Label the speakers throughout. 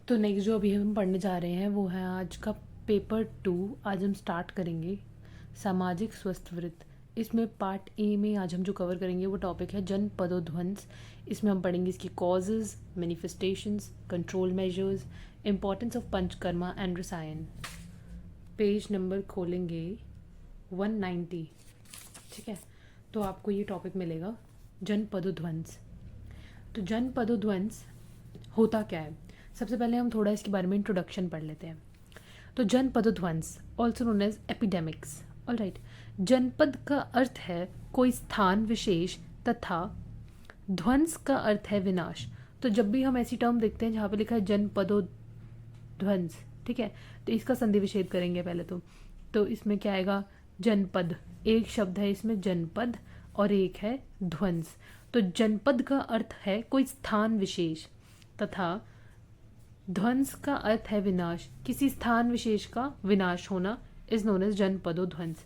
Speaker 1: तो नेक्स्ट जो अभी हम पढ़ने जा रहे हैं वो है आज का पेपर 2। आज हम स्टार्ट करेंगे सामाजिक स्वस्थ वृत्त। इसमें पार्ट ए में आज हम जो कवर करेंगे वो टॉपिक है जन पदोध्वंस। इसमें हम पढ़ेंगे इसकी causes, manifestations, control measures, importance of panchakarma and रसायन। पेज नंबर खोलेंगे 190। ठीक है, तो आपको ये टॉपिक मिलेगा जन पदोध्वंस। तो जन पदोध्वंस होता क्या है, सबसे पहले हम थोड़ा इसके बारे में इंट्रोडक्शन पढ़ लेते हैं। तो जन पदोध्वंस also known as epidemics. Alright, जनपद का अर्थ है कोई स्थान विशेष तथा ध्वंस का अर्थ है विनाश। तो जब भी हम ऐसी टर्म देखते हैं जहाँ पे लिखा है जनपदोध्वंस, ठीक है, तो इसका संधि विच्छेद करेंगे पहले तो इसमें क्या आएगा, जनपद, एक शब्द है इसमें जनपद और एक है ध्वंस। तो जनपद का अर्थ है कोई स्थान विशेष तथा ध्वंस का अर्थ है विनाश, किसी स्थान विशेष का विनाश होना इज नोन एज जनपदोध्वंस।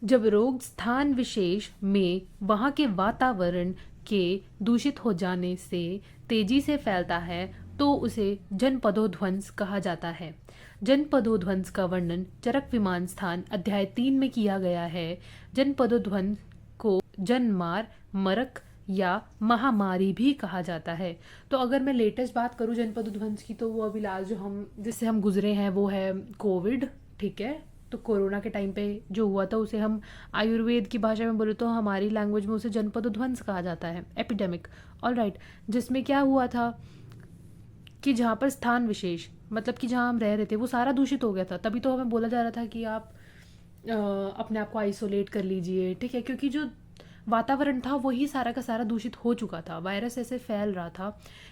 Speaker 1: जब रोग स्थान विशेष में वहाँ के वातावरण के दूषित हो जाने से तेजी से फैलता है तो उसे जनपदोध्वंस कहा जाता है। जनपदोध्वंस का वर्णन चरक विमान स्थान अध्याय 3 में किया गया है। जनपदोध्वंस को जनमार, मरक या महामारी भी कहा जाता है। तो अगर मैं लेटेस्ट बात करूं जनपदोध्वंस की, तो वो अभी लास्ट जो हम जिससे हम गुजरे हैं वो है कोविड। ठीक है, तो कोरोना के टाइम पे जो हुआ था उसे हम आयुर्वेद की भाषा में बोले तो हमारी लैंग्वेज में उसे जनपदोध्वंस कहा जाता है, एपिडेमिक। ऑलराइट, जिसमें क्या हुआ था कि जहाँ पर स्थान विशेष मतलब कि जहाँ हम रह रहे थे वो सारा दूषित हो गया था। तभी तो हमें बोला जा रहा था कि आप अपने आप को आइसोलेट कर लीजिए। ठीक है, क्योंकि जो वातावरण था वही सारा का सारा दूषित हो चुका था। वायरस ऐसे फैल रहा था,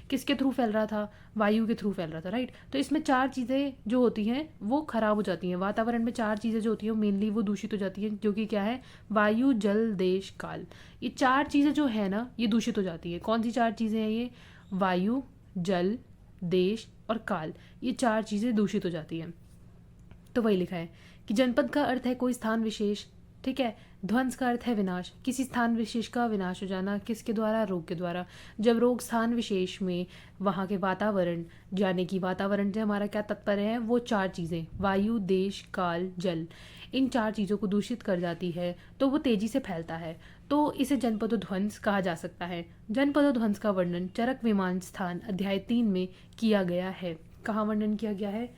Speaker 1: किसके थ्रू फैल रहा था, वायु के थ्रू फैल रहा था। राइट, तो इसमें 4 चीज़ें जो होती हैं वो खराब हो जाती हैं। वातावरण में 4 चीज़ें जो होती हैं मेनली वो दूषित हो जाती हैं, जो कि क्या है, वायु, जल, देश, काल। ये 4 चीज़ें जो है ना ये दूषित हो जाती है। कौन सी 4 चीज़ें हैं ये, वायु, जल, देश और काल, ये 4 चीज़ें दूषित हो जाती हैं। तो वही लिखा है कि जनपद का अर्थ है कोई स्थान विशेष, ठीक है। ध्वंस का अर्थ है विनाश, किसी स्थान विशेष का विनाश हो जाना, किसके द्वारा, रोग के द्वारा। जब रोग स्थान विशेष में वहाँ के वातावरण, यानी कि वातावरण से हमारा क्या तात्पर्य है, वो 4 चीज़ें वायु, देश, काल, जल, इन 4 चीज़ों को दूषित कर जाती है तो वो तेजी से फैलता है, तो इसे जनपदोध्वंस कहा जा सकता है। जनपदोध्वंस का वर्णन चरक विमान स्थान अध्याय 3 में किया गया है। कहाँ वर्णन किया गया है,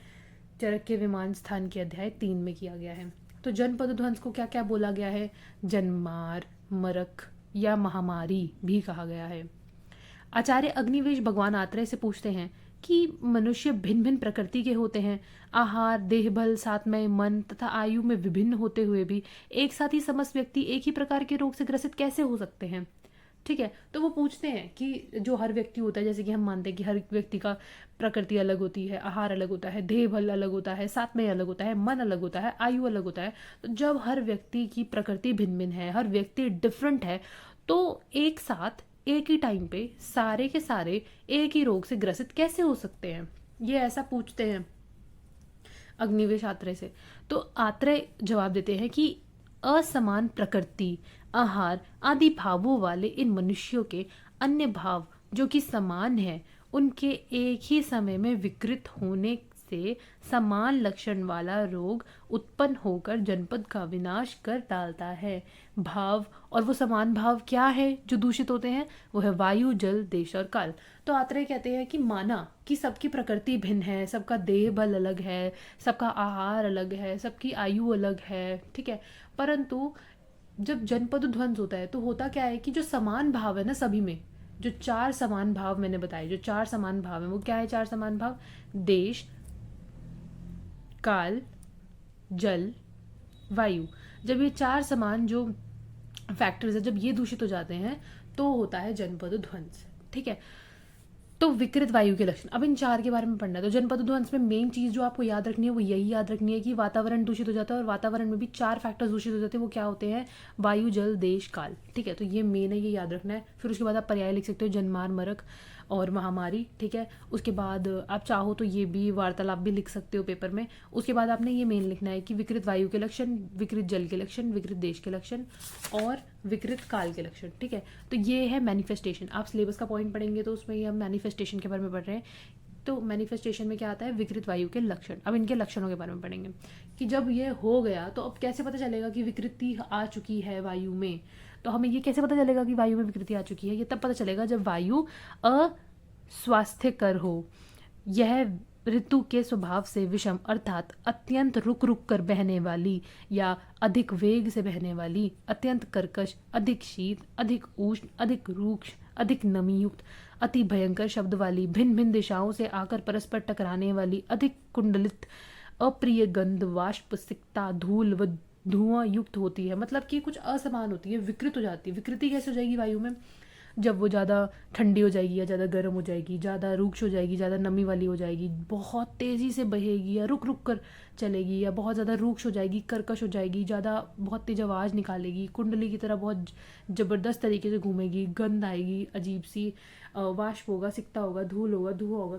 Speaker 1: चरक के विमान स्थान के अध्याय 3 में किया गया है। तो जनपदोध्वंस को क्या क्या बोला गया है, जनमार, मरक या महामारी भी कहा गया है। आचार्य अग्निवेश भगवान आत्रेय से पूछते हैं कि मनुष्य भिन्न भिन्न प्रकृति के होते हैं, आहार, देहबल, सातमय, मन तथा आयु में विभिन्न होते हुए भी एक साथ ही समस्त व्यक्ति एक ही प्रकार के रोग से ग्रसित कैसे हो सकते हैं। ठीक है, तो वो पूछते हैं कि जो हर व्यक्ति होता है, जैसे कि हम मानते हैं कि हर व्यक्ति का प्रकृति अलग होती है, आहार अलग होता है, देह बल अलग होता है, सात्मय अलग होता है, मन अलग होता है, आयु अलग होता है। तो जब हर व्यक्ति की प्रकृति भिन्न भिन्न है, हर व्यक्ति डिफरेंट है, तो एक साथ एक ही टाइम पे सारे के सारे एक ही रोग से ग्रसित कैसे हो सकते हैं, ये ऐसा पूछते हैं अग्निवेश आत्रेय से। तो आत्रेय जवाब देते हैं कि असमान प्रकृति, आहार आदि भावों वाले इन मनुष्यों के अन्य भाव जो कि समान है, उनके एक ही समय में विकृत होने से समान लक्षण वाला रोग उत्पन्न होकर जनपद का विनाश कर डालता है। भाव, और वो समान भाव क्या है जो दूषित होते हैं, वो है वायु, जल, देश और काल। तो आत्रेय कहते हैं कि माना कि सबकी प्रकृति भिन्न है, सबका देह बल अलग है, सबका आहार अलग है, सबकी आयु अलग है, ठीक है, परंतु जब जनपदोध्वंस होता है तो होता क्या है कि जो समान भाव है ना सभी में, जो 4 समान भाव मैंने बताए, जो 4 समान भाव है वो क्या है, 4 समान भाव, देश, काल, जल, वायु। जब ये 4 समान जो फैक्टर्स है, जब ये दूषित हो जाते हैं तो होता है जनपदोध्वंस। ठीक है, तो विकृत वायु के लक्षण, अब इन 4 के बारे में पढ़ना है। तो जनपदोध्वंस में मेन चीज़ जो आपको याद रखनी है वो यही याद रखनी है कि वातावरण दूषित हो जाता है, और वातावरण में भी 4 फैक्टर्स दूषित हो जाते हैं। वो क्या होते हैं, वायु, जल, देश, काल। ठीक है, तो ये मेन है, ये याद रखना है। फिर उसके बाद आप पर्याय लिख सकते हो, जनमार, मरक और महामारी। ठीक है, उसके बाद आप चाहो तो ये भी वार्तालाप भी लिख सकते हो पेपर में। उसके बाद आपने ये मेन लिखना है कि विकृत वायु के लक्षण, विकृत जल के लक्षण, विकृत देश के लक्षण और विकृत काल के लक्षण। ठीक है, तो ये है मैनिफेस्टेशन। आप सिलेबस का पॉइंट पढ़ेंगे तो उसमें ये हम मैनिफेस्टेशन के बारे में पढ़ रहे हैं तो मैनिफेस्टेशन में क्या आता है, विकृत वायु के लक्षण। अब इनके लक्षणों के बारे में पढ़ेंगे कि जब ये हो गया तो अब कैसे पता चलेगा कि विकृति आ चुकी है वायु में। तो हमें ये कैसे पता चलेगा कि वायु में विकृति आ चुकी है, ये तब पता चलेगा जब वायु अस्वास्थ्यकर हो। यह ऋतु के स्वभाव से विषम अर्थात अत्यंत रुक रुक कर बहने वाली या अधिक वेग से बहने वाली, अत्यंत कर्कश, अधिक शीत, अधिक उष्ण, अधिक रूक्ष, अधिक नमी युक्त, अति भयंकर शब्द वाली, भिन्न भिन्न दिशाओं से आकर परस्पर टकराने वाली, अधिक कुंडलित, अप्रिय गंध, वाष्प, सिक्ता, धूल व धुआं युक्त होती है। मतलब कि कुछ असमान होती है, विकृत हो जाती है। विकृति कैसे हो जाएगी वायु में, जब वो ज़्यादा ठंडी हो जाएगी या ज़्यादा गर्म हो जाएगी, ज़्यादा रूक्ष हो जाएगी, ज़्यादा नमी वाली हो जाएगी, बहुत तेज़ी से बहेगी या रुक रुक कर चलेगी, या बहुत ज़्यादा रूक्ष हो जाएगी, कर्कश हो जाएगी, ज़्यादा बहुत तेज आवाज़ निकालेगी, कुंडली की तरह बहुत ज़बरदस्त तरीके से घूमेगी, गंध आएगी अजीब सी, वाष्प होगा, सिक्ता होगा, धूल होगा, धुआं होगा।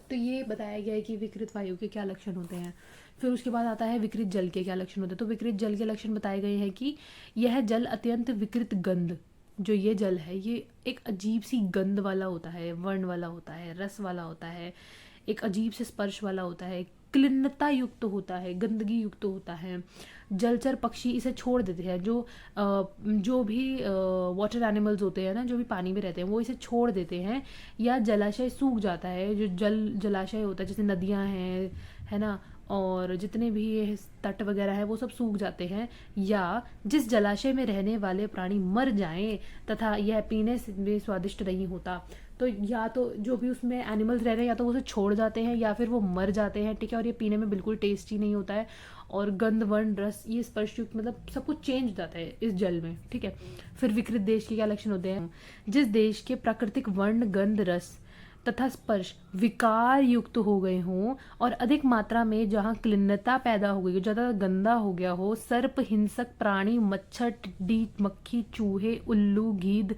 Speaker 1: तो ये बताया गया है कि विकृत वायु के क्या लक्षण होते हैं। फिर उसके बाद आता है विकृत जल के क्या लक्षण होते हैं। तो विकृत जल के लक्षण बताए गए हैं कि यह जल अत्यंत विकृत गंध, जो ये जल है ये एक अजीब सी गंध वाला होता है, वर्ण वाला होता है, रस वाला होता है, एक अजीब से स्पर्श वाला होता है, क्लिन्नता युक्त होता है, गंदगी युक्त होता है। जलचर पक्षी इसे छोड़ देते हैं, जो भी वाटर एनिमल्स होते हैं ना, जो भी पानी में रहते हैं, वो इसे छोड़ देते हैं, या जलाशय सूख जाता है, जो जलाशय होता है जैसे नदियाँ हैं, है ना, और जितने भी ये तट वगैरह है वो सब सूख जाते हैं, या जिस जलाशय में रहने वाले प्राणी मर जाएं तथा यह पीने में स्वादिष्ट नहीं होता। तो या तो जो भी उसमें एनिमल्स रह रहे हैं या तो वो उसे छोड़ जाते हैं या फिर वो मर जाते हैं, ठीक है, और ये पीने में बिल्कुल टेस्टी नहीं होता है, और गंध वर्ण रस ये स्पर्शयुक्त मतलब सब कुछ चेंज हो जाता है इस जल में, ठीक है। फिर विकृत देश के क्या लक्षण होते हैं, जिस देश के प्राकृतिक वर्ण गंध रस तथा स्पर्श विकार युक्त हो गए हों और अधिक मात्रा में जहाँ क्लिन्नता पैदा हो गई हो, ज़्यादा गंदा हो गया हो, सर्प, हिंसक प्राणी, मच्छर, टिड्डी, मक्खी, चूहे, उल्लू, गीद,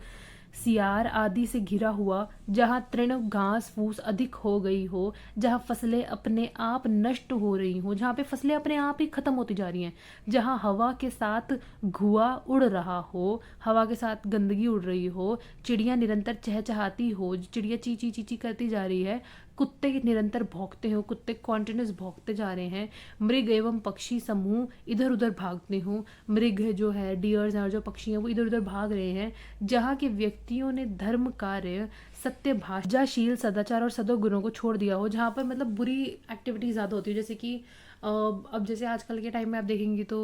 Speaker 1: सियार आदि से घिरा हुआ, जहाँ तृण घास फूस अधिक हो गई हो, जहाँ फसलें अपने आप नष्ट हो रही हो, जहाँ पे फसलें अपने आप ही खत्म होती जा रही हैं, जहाँ हवा के साथ धुआं उड़ रहा हो, हवा के साथ गंदगी उड़ रही हो, चिड़ियाँ निरंतर चहचहाती हो, चिड़िया ची ची ची ची करती जा रही है, कुत्ते निरंतर भौंकते हो, कुत्ते कॉन्टिन्यूस भौंकते जा रहे हैं, मृग एवं पक्षी समूह इधर उधर भागते हो, मृग जो है डियर्स हैं और जो पक्षी हैं वो इधर उधर भाग रहे हैं, जहाँ के व्यक्तियों ने धर्म कार्य सत्य भाषाशील सदाचार और सदगुणों को छोड़ दिया हो, जहाँ पर मतलब बुरी एक्टिविटी ज़्यादा होती है, जैसे कि अब जैसे आजकल के टाइम में आप देखेंगे तो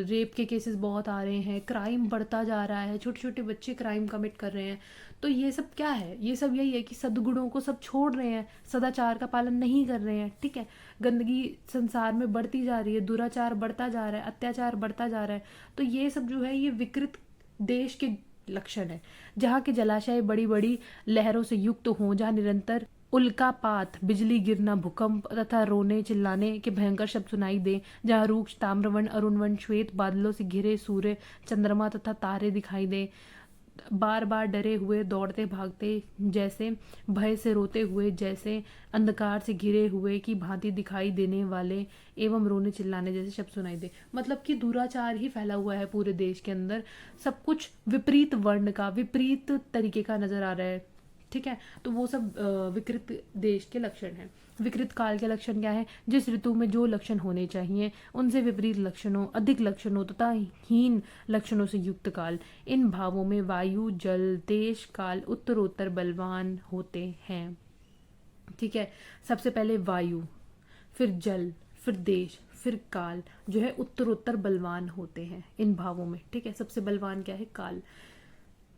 Speaker 1: रेप के केसेस बहुत आ रहे हैं, क्राइम बढ़ता जा रहा है, छोटे छोटे बच्चे क्राइम कमिट कर रहे हैं। तो ये सब क्या है, ये सब यही है कि सद्गुणों को सब छोड़ रहे हैं, सदाचार का पालन नहीं कर रहे हैं, ठीक है। गंदगी संसार में बढ़ती जा रही है, दुराचार बढ़ता जा रहा है, अत्याचार बढ़ता जा रहा है। तो ये सब जो है ये विकृत देश के लक्षण है, जहाँ के जलाशय बड़ी बड़ी लहरों से युक्त हों, जहाँ निरंतर उल्कापात, बिजली गिरना, भूकंप तथा रोने चिल्लाने के भयंकर शब्द सुनाई दे, जहाँ रूक्ष ताम्रवर्ण, अरुणवर्ण, श्वेत बादलों से घिरे सूर्य, चंद्रमा तथा तारे दिखाई दे, बार बार डरे हुए, दौड़ते भागते जैसे, भय से रोते हुए जैसे, अंधकार से घिरे हुए की भांति दिखाई देने वाले एवं रोने चिल्लाने जैसे शब्द सुनाई दे। मतलब कि दुराचार ही फैला हुआ है पूरे देश के अंदर, सब कुछ विपरीत वर्ण का, विपरीत तरीके का नजर आ रहा है, ठीक है। तो वो सब विकृत देश के लक्षण हैं। विकृत काल के लक्षण क्या है, जिस ऋतु में जो लक्षण होने चाहिए उनसे विपरीत लक्षणों, अधिक लक्षणों तथा हीन लक्षणों से युक्त काल। इन भावों में वायु, जल, देश, काल उत्तरोत्तर बलवान होते हैं, ठीक है। सबसे पहले वायु, फिर जल, फिर देश, फिर काल जो है उत्तरोत्तर बलवान होते हैं इन भावों में, ठीक है। सबसे बलवान क्या है, काल।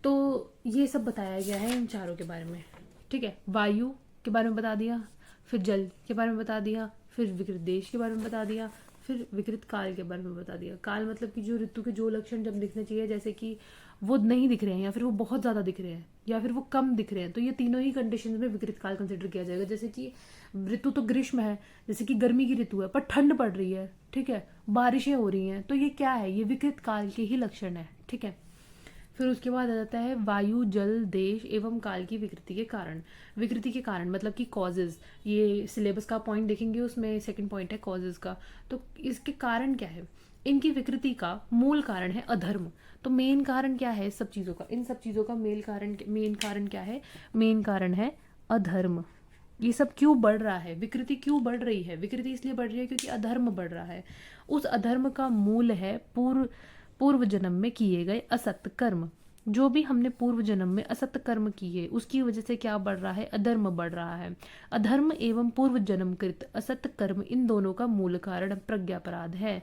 Speaker 1: तो ये सब बताया गया है इन चारों के बारे में, ठीक है। वायु के बारे में बता दिया, फिर जल के बारे में बता दिया, फिर विकृत देश के बारे में बता दिया, फिर विकृत काल के बारे में बता दिया। काल मतलब कि जो ऋतु के जो लक्षण जब दिखने चाहिए, जैसे कि वो नहीं दिख रहे हैं या फिर वो बहुत ज़्यादा दिख रहे हैं या फिर वो कम दिख रहे हैं, तो ये तीनों ही कंडीशन में विकृत काल कंसिडर किया जाएगा। जैसे कि ऋतु तो ग्रीष्म है, जैसे कि गर्मी की ऋतु है पर ठंड पड़ रही है, ठीक है, बारिशें हो रही हैं, तो ये क्या है, ये विकृत काल के ही लक्षण है, ठीक है। फिर उसके बाद आ जाता है वायु, जल, देश एवं काल की विकृति के कारण। विकृति के कारण मतलब कि कॉजेज, ये सिलेबस का पॉइंट देखेंगे उसमें सेकंड पॉइंट है कॉजेज का। तो इसके कारण क्या है, इनकी विकृति का मूल कारण है अधर्म। तो मेन कारण क्या है सब चीज़ों का, इन सब चीज़ों का मेन कारण क्या है, मेन कारण है अधर्म, ये सब क्यों बढ़ रहा है, विकृति क्यों बढ़ रही है? विकृति इसलिए बढ़ रही है क्योंकि अधर्म बढ़ रहा है। उस अधर्म का मूल है पूर्व जन्म में किए गए असत कर्म। जो भी हमने पूर्व जन्म में असत कर्म किए उसकी वजह से क्या बढ़ रहा है, अधर्म बढ़ रहा है। अधर्म एवं पूर्व जन्मकृत असत कर्म, इन दोनों का मूल कारण प्रज्ञापराध है।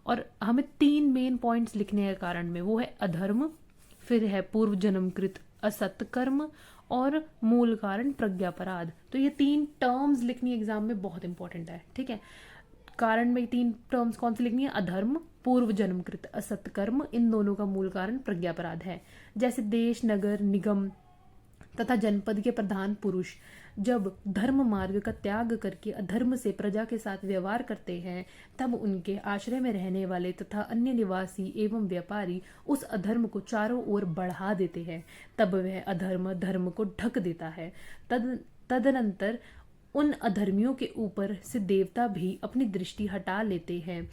Speaker 1: और हमें 3 मेन पॉइंट्स लिखने हैं कारण में, वो है अधर्म, फिर है पूर्व जन्मकृत असत कर्म और मूल कारण प्रज्ञापराध। तो ये 3 टर्म्स लिखनी एग्जाम में बहुत इंपॉर्टेंट है, ठीक है। कारण में 3 टर्म्स कौन सी लिखनी है, अधर्म, पूर्व जन्मकृत असत कर्म, इन दोनों का मूल कारण प्रज्ञापराध है। जैसे देश, नगर, निगम तथा जनपद के प्रधान पुरुष जब धर्म मार्ग का त्याग करके अधर्म से प्रजा के साथ व्यवहार करते हैं, तब उनके आश्रय में रहने वाले तथा अन्य निवासी एवं व्यापारी उस अधर्म को चारों ओर बढ़ा देते हैं। तब वह अधर्म धर्म को ढक देता है। तदनंतर उन अधर्मियों के ऊपर से देवता भी अपनी दृष्टि हटा लेते हैं।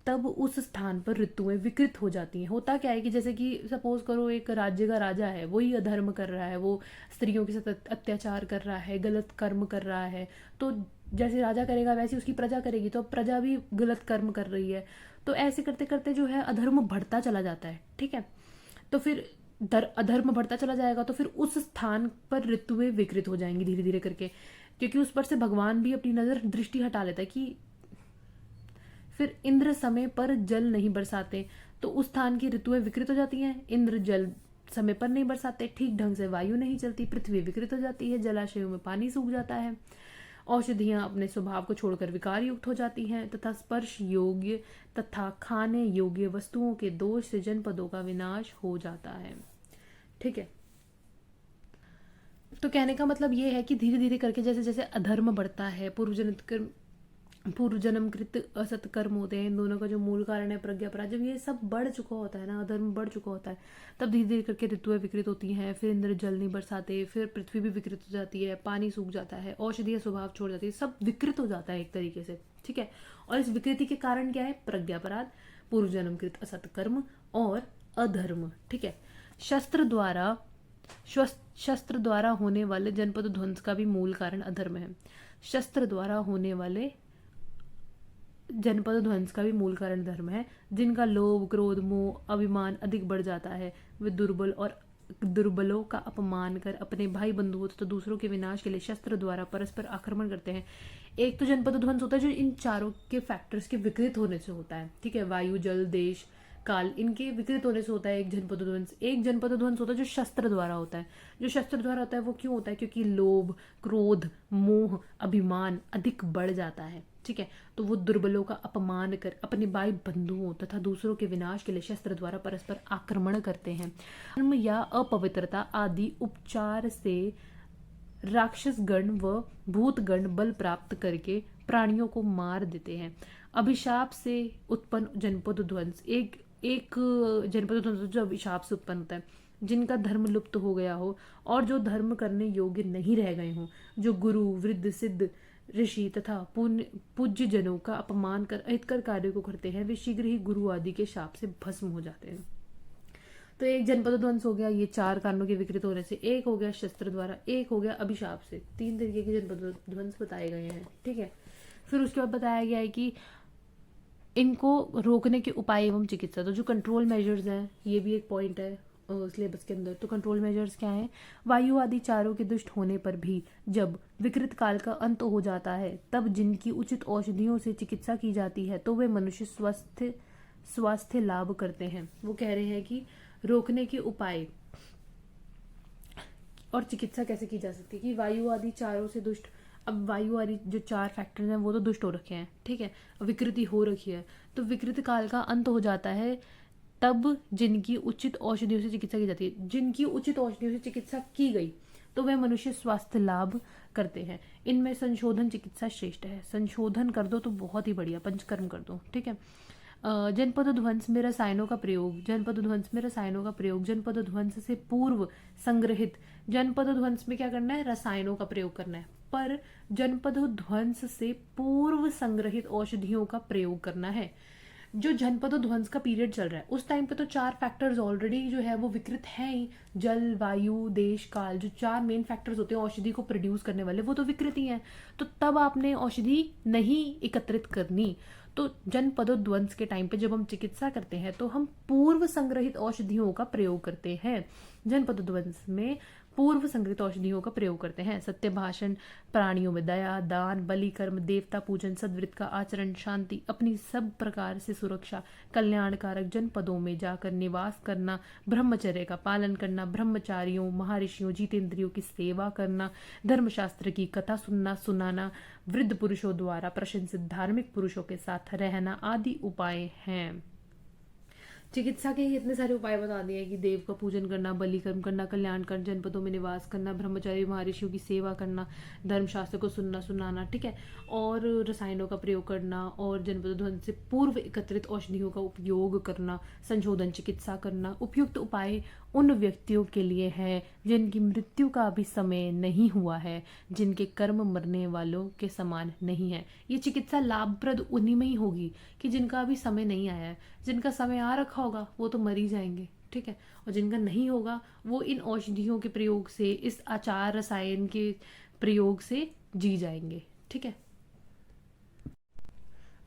Speaker 1: तब उस स्थान पर ऋतुएं विकृत हो जाती हैं। होता क्या है कि जैसे कि सपोज करो एक राज्य का राजा है, वही अधर्म कर रहा है, वो स्त्रियों के साथ अत्याचार कर रहा है, गलत कर्म कर रहा है, तो जैसे राजा करेगा वैसे उसकी प्रजा करेगी, तो प्रजा भी गलत कर्म कर रही है। तो ऐसे करते करते जो है अधर्म बढ़ता चला जाता है, ठीक है। तो फिर अधर्म बढ़ता चला जाएगा तो फिर उस स्थान पर ऋतुएं विकृत हो जाएंगी धीरे धीरे करके, क्योंकि उस पर से भगवान भी अपनी नजर दृष्टि हटा लेता है कि फिर इंद्र समय पर जल नहीं बरसाते, तो उस स्थान की ऋतुएं विकृत हो जाती हैं। इंद्र जल समय पर नहीं बरसाते, ठीक ढंग से वायु नहीं चलती, पृथ्वी विकृत हो जाती है, जलाशयों में पानी सूख जाता है, औषधियां अपने स्वभाव को छोड़कर विकार युक्त हो जाती हैं, तथा स्पर्श योग्य तथा खाने योग्य वस्तुओं के दोष से जनपदों का विनाश हो जाता है, ठीक है। तो कहने का मतलब ये है कि धीरे धीरे करके जैसे जैसे अधर्म बढ़ता है, पूर्व जन्मकृत असत कर्म होते हैं, इन दोनों का जो मूल कारण है प्रज्ञापराध, जब ये सब बढ़ चुका होता है ना, अधर्म बढ़ चुका होता है, तब धीरे धीरे करके ऋतुएं विकृत होती हैं, फिर इंद्र जल नहीं बरसाते, फिर पृथ्वी भी विकृत हो जाती है, पानी सूख जाता है, औषधीय स्वभाव छोड़ जाती है, सब विकृत हो जाता है एक तरीके से, ठीक है। और इस विकृति के कारण क्या है, प्रज्ञापराध, पूर्व जन्मकृत असत कर्म और अधर्म, ठीक है। शस्त्र द्वारा होने वाले जनपद ध्वंस का भी मूल कारण अधर्म है। शस्त्र द्वारा होने वाले जनपद ध्वंस का भी मूल कारण धर्म है। जिनका लोभ, क्रोध, मोह, अभिमान अधिक बढ़ जाता है, वे दुर्बलों का अपमान कर अपने भाई बंधुओं तथा दूसरों के विनाश के लिए शस्त्र द्वारा परस्पर आक्रमण करते हैं। एक तो जनपद ध्वंस होता है जो इन चारों के फैक्टर्स के विकृत होने से होता है, ठीक है। वायु, जल, देश, काल, इनके विकृत होने से होता है एक जनपद ध्वंस। एक जनपद ध्वंस होता है जो शस्त्र द्वारा होता है। जो शस्त्र द्वारा होता है वो क्यों होता है, क्योंकि लोभ, क्रोध, मोह, अभिमान अधिक बढ़ जाता है, ठीक है। तो वो दुर्बलों का अपमान कर अपने भाई बंधुओं तथा दूसरों के विनाश के लिए शस्त्र द्वारा परस्पर आक्रमण करते हैं। धर्म या अपवित्रता आदि उपचार से राक्षस गण व भूत गण बल प्राप्त करके प्राणियों को मार देते हैं। अभिशाप से उत्पन्न जनपद ध्वंस एक जनपद ध्वंस जो अभिशाप से उत्पन्न होता है, जिनका धर्म लुप्त हो गया हो और जो धर्म करने योग्य नहीं रह गए हों, जो गुरु, वृद्ध, सिद्ध, ऋषि तथा पूज्य जनों का अपमान कर अहितकर कार्यों को करते हैं, वे शीघ्र ही गुरु आदि के शाप से भस्म हो जाते हैं। तो एक जनपद ध्वंस हो गया ये 4 कारणों के विकृत होने से, एक हो गया शस्त्र द्वारा, एक हो गया अभिशाप से। 3 तरीके के जनपद ध्वंस बताए गए हैं, ठीक है। फिर उसके बाद बताया गया है कि इनको रोकने के उपाय एवं चिकित्सा। तो जो कंट्रोल मेजर्स हैं, ये भी एक पॉइंट है सिलेबस के अंदर। तो कंट्रोल मेजर्स क्या हैं, वायु आदि चारों के दुष्ट होने पर भी जब विकृत काल का अंत हो जाता है, तब जिनकी उचित औषधियों से चिकित्सा की जाती है तो वे मनुष्य स्वास्थ्य लाभ करते हैं। वो कह रहे हैं कि रोकने के उपाय और चिकित्सा कैसे की जा सकती है, कि वायु आदि चारों से दुष्ट, अब वायु आदि जो 4 फैक्टर्स हैं वो तो दुष्ट हो रखे हैं, ठीक है, विकृति हो रखी है, तो विकृत काल का अंत हो जाता है तब जिनकी उचित औषधियों से चिकित्सा की जाती है। जिनकी उचित औषधियों से चिकित्सा की गई तो वे मनुष्य स्वास्थ्य लाभ करते हैं। इनमें संशोधन चिकित्सा श्रेष्ठ है। संशोधन कर दो तो बहुत ही बढ़िया, पंचकर्म कर दो, ठीक है। जनपद ध्वंस में रसायनों का प्रयोग, जनपद ध्वंस से पूर्व संग्रहित, जनपद ध्वंस में क्या करना है, रसायनों का प्रयोग करना है, पर जनपद ध्वंस से पूर्व संग्रहित औषधियों का प्रयोग करना है। जो जनपदों ध्वंस का पीरियड चल रहा है उस टाइम पे तो 4 फैक्टर्स ऑलरेडी जो है वो विकृत हैं ही। जल, वायु, देश, काल, जो 4 मेन फैक्टर्स होते हैं औषधि को प्रोड्यूस करने वाले, वो तो विकृत ही हैं। तो तब आपने औषधि नहीं एकत्रित करनी। तो जनपदों ध्वंस के टाइम पे जब हम चिकित्सा करते हैं तो हम पूर्व संग्रहित औषधियों का प्रयोग करते हैं। जनपदों ध्वंस में पूर्व संग्रहित औषधियों का प्रयोग करते हैं। सत्य भाषण, प्राणियों में दया, दान, बलि कर्म, देवता पूजन, सद्वृत्त का आचरण, शांति, अपनी सब प्रकार से सुरक्षा, कल्याणकारक जनपदों में जाकर निवास करना, ब्रह्मचर्य का पालन करना, ब्रह्मचारियों, महर्षियों, जितेंद्रियों की सेवा करना, धर्मशास्त्र की कथा सुनाना, वृद्ध पुरुषों द्वारा प्रशंसित धार्मिक पुरुषों के साथ रहना आदि उपाय हैं। चिकित्सा के ही इतने सारे उपाय बता दिए कि देव का पूजन करना, बलि कर्म करना, कल्याण कर जनपदों में निवास करना, ब्रह्मचारी महर्षियों की सेवा करना, धर्मशास्त्र को सुनाना, ठीक है, और रसायनों का प्रयोग करना, और जनपदों ध्वंस से पूर्व एकत्रित औषधियों का उपयोग करना, संशोधन चिकित्सा करना। उपयुक्त उपाय उन व्यक्तियों के लिए है जिनकी मृत्यु का अभी समय नहीं हुआ है, जिनके कर्म मरने वालों के समान नहीं है। ये चिकित्सा लाभप्रद उन्हीं में ही होगी कि जिनका अभी समय नहीं आया है। जिनका समय आ रखा होगा वो तो मर ही जाएंगे, ठीक है, और जिनका नहीं होगा वो इन औषधियों के प्रयोग से, इस आचार रसायन के प्रयोग से जी जाएंगे, ठीक है।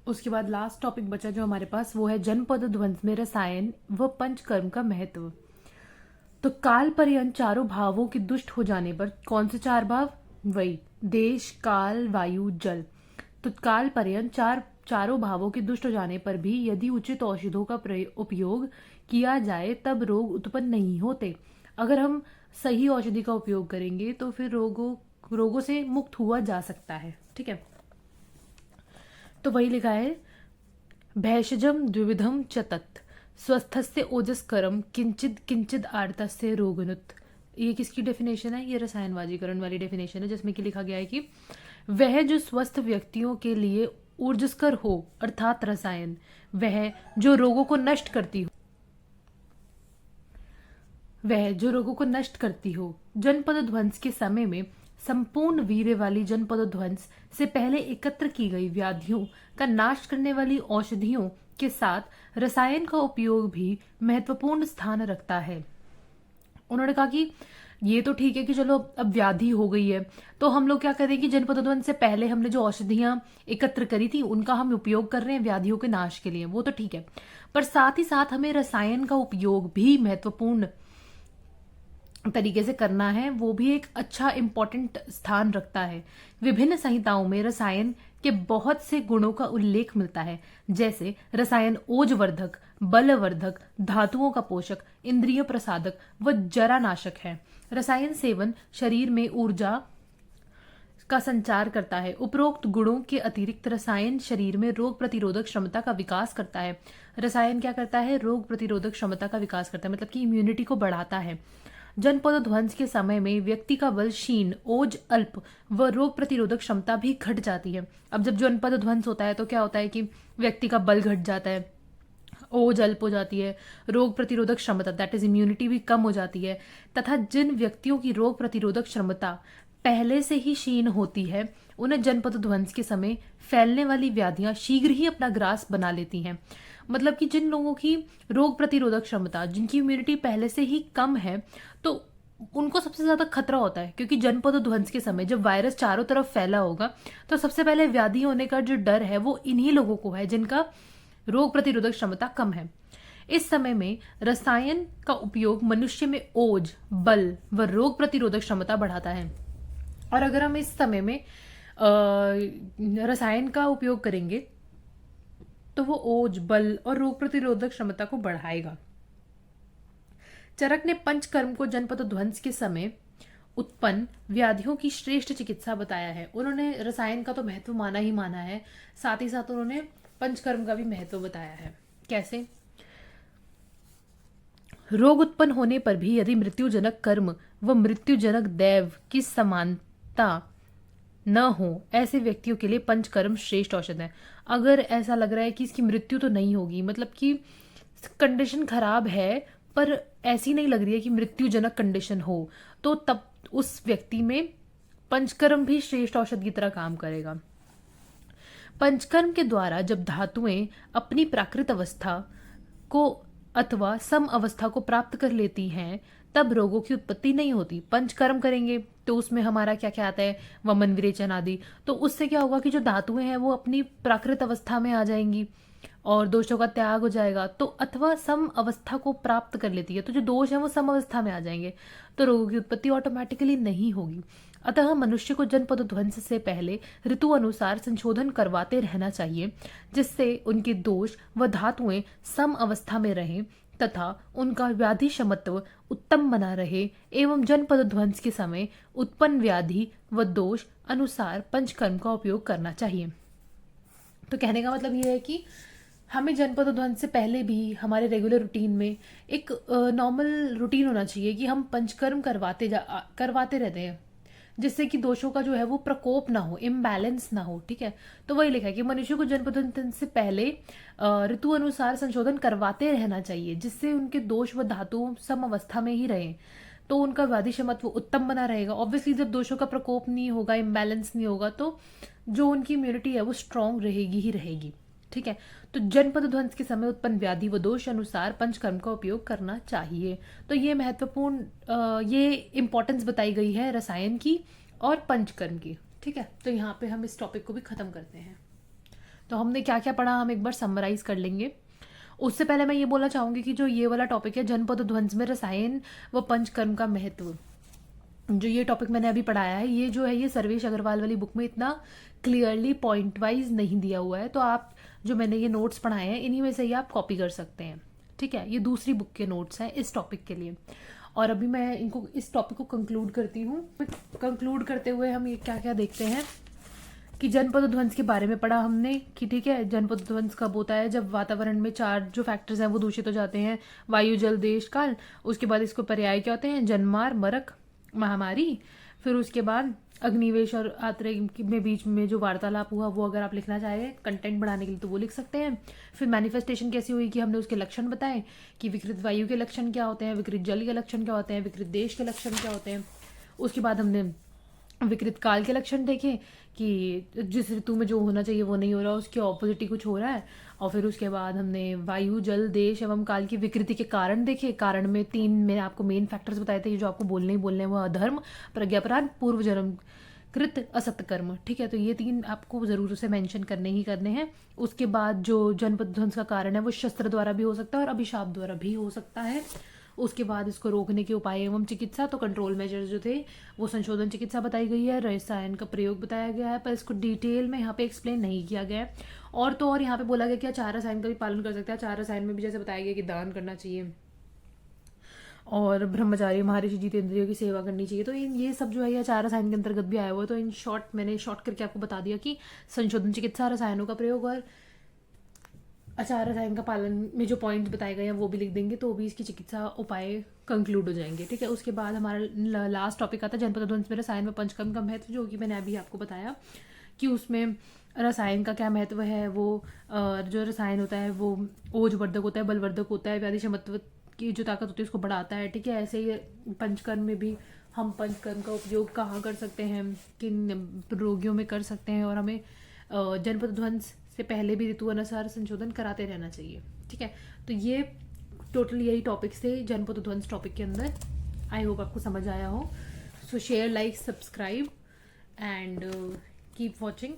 Speaker 1: उसके बाद लास्ट टॉपिक बचा जो हमारे पास, वो है जनपद ध्वंस में रसायन व पंचकर्म का महत्व। तो काल पर्यंत चारों भावों के दुष्ट हो जाने पर, कौन से 4 भाव? वही देश, काल, वायु, जल। तो काल पर्यंत चारों भावों के दुष्ट हो जाने पर भी यदि उचित औषधों का उपयोग किया जाए तब रोग उत्पन्न नहीं होते। अगर हम सही औषधि का उपयोग करेंगे तो फिर रोगों से मुक्त हुआ जा सकता है, ठीक है। तो वही लिखा है, भैषजम द्विविधम च तत् स्वस्थस्य ओजस्करम किंचिद किंचिद आर्तस्य रोगनुत। ये किसकी डेफिनेशन है? ये रसायनवाजीकरण वाली डेफिनेशन है, जिसमें कि लिखा गया है कि वह जो स्वस्थ व्यक्तियों के लिए ऊर्जस्कर हो, अर्थात रसायन, वह जो रोगों को नष्ट करती हो। जनपद ध्वंस के समय में संपूर्ण वीर्य वाली जनपद ध्वंस से पहले एकत्र की गई व्याधियों का नाश करने वाली औषधियों के साथ रसायन का उपयोग भी महत्वपूर्ण स्थान रखता है। उन्होंने कहा कि ये तो ठीक है कि चलो अब व्याधि हो गई है तो हम लोग क्या करें कि जनपद ध्वंस से पहले हमने जो औषधियां एकत्र करी थी उनका हम उपयोग कर रहे हैं व्याधियों के नाश के लिए, वो तो ठीक है, पर साथ ही साथ हमें रसायन का उपयोग भी महत्वपूर्ण तरीके से करना है, वो भी एक अच्छा इंपॉर्टेंट स्थान रखता है। विभिन्न संहिताओं में रसायन के बहुत से गुणों का उल्लेख मिलता है, जैसे रसायन ओजवर्धक, बलवर्धक, धातुओं का पोषक, इंद्रिय प्रसादक व जरानाशक है। रसायन सेवन शरीर में ऊर्जा का संचार करता है। उपरोक्त गुणों के अतिरिक्त रसायन शरीर में रोग प्रतिरोधक क्षमता का विकास करता है। रसायन क्या करता है? रोग प्रतिरोधक क्षमता का विकास करता है, मतलब कि इम्यूनिटी को बढ़ाता है। जनपद ध्वंस के समय में व्यक्ति का बल क्षीण, ओज अल्प व रोग प्रतिरोधक क्षमता भी घट जाती है। अब जब जनपद ध्वंस होता है तो क्या होता है कि व्यक्ति का बल घट जाता है, ओज अल्प हो जाती है, रोग प्रतिरोधक क्षमता दैट इज इम्यूनिटी भी कम हो जाती है, तथा जिन व्यक्तियों की रोग प्रतिरोधक क्षमता पहले से ही क्षीण होती है उन्हें जनपद ध्वंस के समय फैलने वाली व्याधियां शीघ्र ही अपना ग्रास बना लेती हैं। मतलब कि जिन लोगों की रोग प्रतिरोधक क्षमता, जिनकी इम्यूनिटी पहले से ही कम है, तो उनको सबसे ज्यादा खतरा होता है, क्योंकि जनपद ध्वंस के समय जब वायरस चारों तरफ फैला होगा तो सबसे पहले व्याधि होने का जो डर है वो इन्हीं लोगों को है जिनका रोग प्रतिरोधक क्षमता कम है। इस समय में रसायन का उपयोग मनुष्य में ओज, बल व रोग प्रतिरोधक क्षमता बढ़ाता है। और अगर हम इस समय में रसायन का उपयोग करेंगे तो वो ओज, बल और रोग प्रतिरोधक क्षमता को बढ़ाएगा। चरक ने पंचकर्म को जनपद ध्वंस के समय उत्पन्न व्याधियों की श्रेष्ठ चिकित्सा बताया है। उन्होंने रसायन का तो महत्व माना ही माना है, साथ ही साथ उन्होंने पंचकर्म का भी महत्व बताया है। कैसे? रोग उत्पन्न होने पर भी यदि मृत्युजनक कर्म व मृत्युजनक दैव की समानता न हो, ऐसे व्यक्तियों के लिए पंचकर्म श्रेष्ठ औषध है। अगर ऐसा लग रहा है कि इसकी मृत्यु तो नहीं होगी, मतलब कि कंडीशन खराब है पर ऐसी नहीं लग रही है कि मृत्युजनक कंडीशन हो, तो तब उस व्यक्ति में पंचकर्म भी श्रेष्ठ औषध की तरह काम करेगा। पंचकर्म के द्वारा जब धातुएं अपनी प्राकृत अवस्था को अथवा सम अवस्था को प्राप्त कर लेती हैं तब रोगों की उत्पत्ति नहीं होती। पंचकर्म करेंगे तो उसमें हमारा क्या क्या आता है, वमन विरेचन आदि। तो उससे क्या होगा कि जो धातुएं हैं वो अपनी प्राकृत अवस्था में आ जाएंगी और दोषों का त्याग हो जाएगा। तो अथवा सम अवस्था को प्राप्त कर लेती है, तो जो दोष है वो सम अवस्था में आ जाएंगे, तो रोगों की उत्पत्ति ऑटोमेटिकली नहीं होगी। अतः मनुष्य को जनपद ध्वंस से पहले ऋतु अनुसार संशोधन करवाते रहना चाहिए, जिससे उनके दोष व धातुएं सम अवस्था में रहें तथा उनका व्याधि क्षमत्व उत्तम बना रहे एवं जनपद ध्वंस के समय उत्पन्न व्याधि व दोष अनुसार पंचकर्म का उपयोग करना चाहिए। तो कहने का मतलब ये है कि हमें जनपद ध्वंस से पहले भी हमारे रेगुलर रूटीन में एक नॉर्मल रूटीन होना चाहिए कि हम पंचकर्म करवाते रहते हैं, जिससे कि दोषों का जो है वो प्रकोप ना हो, इम्बैलेंस ना हो। ठीक है, तो वही लिखा है कि मनुष्य को जनपद ध्वंस से पहले ऋतु अनुसार संशोधन करवाते रहना चाहिए, जिससे उनके दोष व धातु सम अवस्था में ही रहें, तो उनका व्याधि क्षमत्व उत्तम बना रहेगा। ऑब्वियसली जब दोषों का प्रकोप नहीं होगा, इम्बैलेंस नहीं होगा, तो जो उनकी इम्यूनिटी है वो स्ट्रांग रहेगी ही रहेगी। ठीक है, तो जनपद ध्वंस के समय उत्पन्न व्याधि व दोष अनुसार पंचकर्म का उपयोग करना चाहिए। तो ये महत्वपूर्ण ये इंपॉर्टेंस बताई गई है रसायन की और पंचकर्म की। ठीक है, तो यहाँ पे हम इस टॉपिक को भी खत्म करते हैं। तो हमने क्या क्या पढ़ा हम एक बार समराइज कर लेंगे। उससे पहले मैं ये बोलना चाहूंगी कि जो ये वाला टॉपिक है जनपद ध्वंस में रसायन व पंचकर्म का महत्व, जो ये टॉपिक मैंने अभी पढ़ाया है, ये जो है ये सर्वेश अग्रवाल वाली बुक में इतना क्लियरली पॉइंट वाइज नहीं दिया हुआ है। तो आप जो मैंने ये नोट्स पढ़ाए हैं इन्हीं में से ही आप कॉपी कर सकते हैं। ठीक है, ये दूसरी बुक के नोट्स हैं इस टॉपिक के लिए। और अभी मैं इनको इस टॉपिक को कंक्लूड करती हूँ। कंक्लूड करते हुए हम ये क्या क्या देखते हैं कि जनपद ध्वंस के बारे में पढ़ा हमने कि ठीक है, जनपद ध्वंस कब होता है, जब वातावरण में 4 जो फैक्टर्स हैं वो दूषित हो जाते हैं, वायु जल देश काल। उसके बाद इसको पर्याय क्या होते हैं, जन्मार, मरक, महामारी। फिर उसके बाद अग्निवेश और आत्रेय में बीच में जो वार्तालाप हुआ वो अगर आप लिखना चाहें कंटेंट बढ़ाने के लिए तो वो लिख सकते हैं। फिर मैनिफेस्टेशन कैसी हुई कि हमने उसके लक्षण बताए कि विकृत वायु के लक्षण क्या होते हैं, विकृत जल के लक्षण क्या होते हैं, विकृत देश के लक्षण क्या होते हैं। उसके बाद हमने विकृत काल के लक्षण देखे कि जिस ऋतु में जो होना चाहिए वो नहीं हो रहा, उसके ऑपोजिट ही कुछ हो रहा है। और फिर उसके बाद हमने वायु जल देश एवं काल की विकृति के कारण देखे। कारण में 3 मैंने आपको मेन फैक्टर्स बताए थे जो आपको बोलने ही बोलने हैं, वो अधर्म, प्रज्ञापराध, पूर्व जन्म कृत असत्य कर्म। ठीक है, तो ये 3 आपको जरूर से मेंशन करने ही करने हैं। उसके बाद जो जनपद ध्वंस का कारण है वो शस्त्र द्वारा भी हो सकता है और अभिशाप द्वारा भी हो सकता है। उसके बाद इसको रोकने के उपाय एवं चिकित्सा, तो कंट्रोल मेजर्स जो थे वो संशोधन चिकित्सा बताई गई है, रसायन का प्रयोग बताया गया है, पर इसको डिटेल में यहाँ पे एक्सप्लेन नहीं किया गया है। और तो और यहाँ पे बोला गया कि 4 रसायन का भी पालन कर सकते हैं। 4 रसायन में भी जैसे बताया गया कि दान करना चाहिए और ब्रह्मचारी, महर्षि जितेंद्रियों की सेवा करनी चाहिए। तो ये सब जो है ये 4 रसायन के अंतर्गत भी आया हुआ है। तो इन शॉर्ट मैंने शॉर्ट करके आपको बता दिया कि संशोधन चिकित्सा, रसायनों का प्रयोग और 4 रसायन का पालन में जो पॉइंट बताए गए हैं वो भी लिख देंगे, तो भी इसकी चिकित्सा उपाय कंक्लूड हो जाएंगे। ठीक है, उसके बाद हमारा लास्ट टॉपिक आता है जनपद ध्वंस में रसायन व पंचकर्म का महत्व, जो कि मैंने अभी आपको बताया कि उसमें रसायन का क्या महत्व है। वो जो रसायन होता है वो ओजवर्धक होता है, बलवर्धक होता है, व्याधि क्षमत्व की जो ताकत होती है उसको बढ़ाता है। ठीक है, ऐसे ही पंचकर्म में भी हम पंचकर्म का उपयोग कहाँ कर सकते हैं, किन रोगियों में कर सकते हैं, और हमें जनपद ध्वंस से पहले भी ऋतु अनुसार संशोधन कराते रहना चाहिए। ठीक है, तो ये टोटल यही टॉपिक्स थे जनपद ध्वंस टॉपिक के अंदर। आई होप आपको समझ आया हो। सो share, like, subscribe and keep watching.